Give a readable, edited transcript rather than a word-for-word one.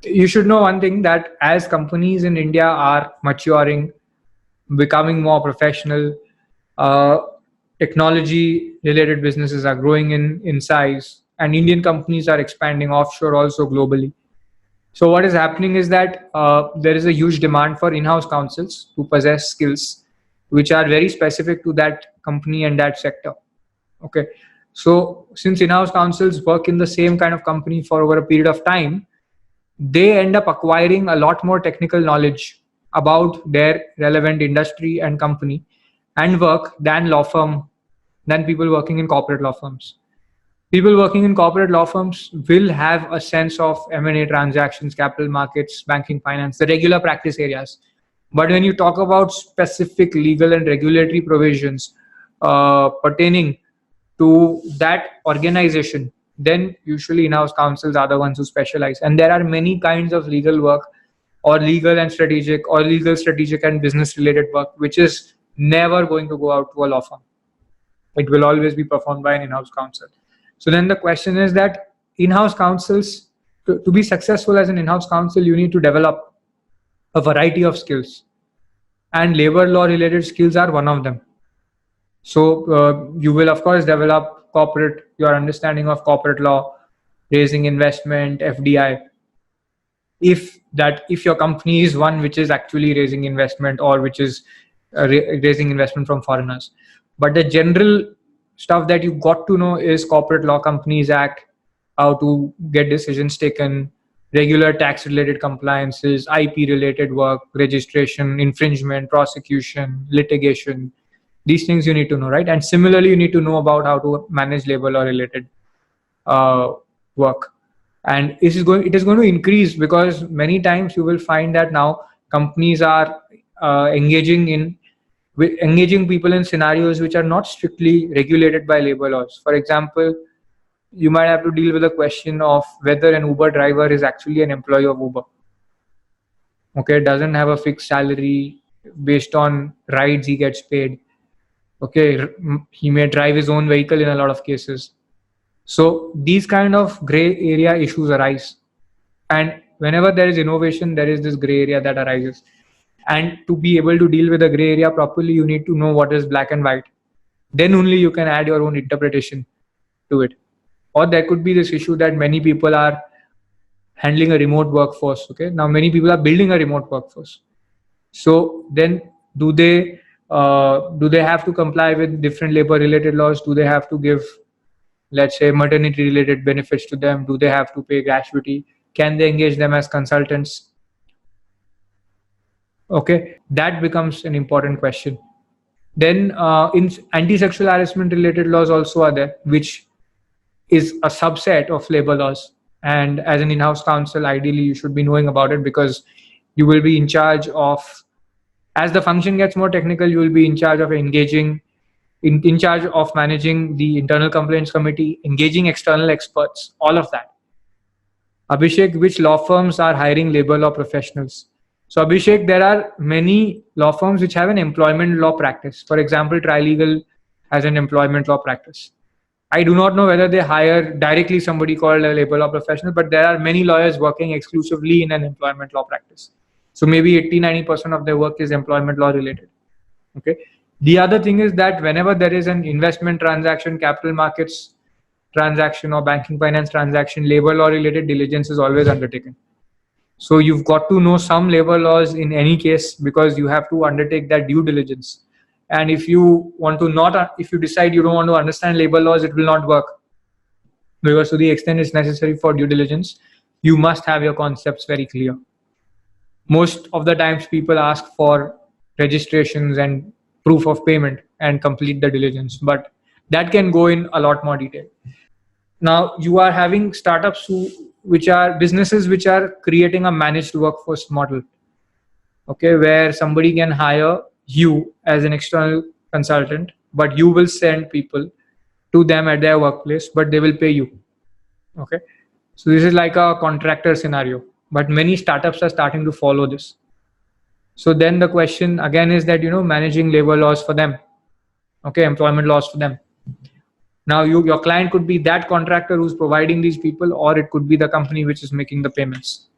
You should know one thing, that as companies in India are maturing, becoming more professional, uh, technology related businesses are growing in size, and Indian companies are expanding offshore also globally. So what is happening is that there is a huge demand for in-house counsels to possess skills which are very specific to that company and that sector. Okay. So since in-house counsels work in the same kind of company for over a period of time, they end up acquiring a lot more technical knowledge about their relevant industry and company and work than people working in corporate law firms. People working in corporate law firms will have a sense of M&A transactions, capital markets, banking, finance, the regular practice areas. But when you talk about specific legal and regulatory provisions pertaining to that organization, then usually in-house counsels are the ones who specialize. And there are many kinds of legal work, or legal, strategic and business related work, which is never going to go out to a law firm. It will always be performed by an in-house counsel. So then the question is that in-house counsels, to be successful as an in-house counsel, you need to develop a variety of skills, and labor law related skills are one of them. So you will of course develop your understanding of corporate law, raising investment, FDI. If your company is one which is actually raising investment, or which is raising investment from foreigners. But the general stuff that you got to know is Corporate Law Companies Act, how to get decisions taken, regular tax related compliances, IP related work, registration, infringement, prosecution, litigation. These things you need to know, right? And similarly, you need to know about how to manage labor law related work. And it is going to increase, because many times you will find that now companies are engaging people in scenarios which are not strictly regulated by labor laws. For example, you might have to deal with the question of whether an Uber driver is actually an employee of Uber. Okay, doesn't have a fixed salary, based on rides he gets paid. Okay, he may drive his own vehicle in a lot of cases. So these kind of gray area issues arise, and whenever there is innovation, there is this gray area that arises. And to be able to deal with the gray area properly, you need to know what is black and white. Then only you can add your own interpretation to it. Or there could be this issue that many people are handling a remote workforce. Okay, now many people are building a remote workforce. So then do they have to comply with different labor related laws? Do they have to give, let's say, maternity related benefits to them? Do they have to pay gratuity? Can they engage them as consultants? Okay, that becomes an important question. Then in anti-sexual harassment related laws also are there, which is a subset of labor laws. And as an in-house counsel, ideally you should be knowing about it, because you will be in charge of, as the function gets more technical, you will be in charge of engaging, in charge of managing the internal complaints committee, engaging external experts, all of that. Abhishek, which law firms are hiring labor law professionals? So Abhishek, there are many law firms which have an employment law practice. For example, Trilegal has an employment law practice. I do not know whether they hire directly somebody called a labor law professional, but there are many lawyers working exclusively in an employment law practice. So maybe 80-90% of their work is employment law related. Okay. The other thing is that whenever there is an investment transaction, capital markets transaction, or banking finance transaction, labor law related diligence is always undertaken. So you've got to know some labor laws in any case, because you have to undertake that due diligence. And if you decide you don't want to understand labor laws, it will not work. Because to the extent it's necessary for due diligence, you must have your concepts very clear. Most of the times people ask for registrations and proof of payment and complete the diligence, but that can go in a lot more detail. Now you are having startups which are businesses which are creating a managed workforce model. Okay, where somebody can hire you as an external consultant, but you will send people to them at their workplace, but they will pay you. Okay, so this is like a contractor scenario, but many startups are starting to follow this. So then the question again is that, managing labor laws for them. Okay, employment laws for them. Now your client could be that contractor who's providing these people, or it could be the company which is making the payments.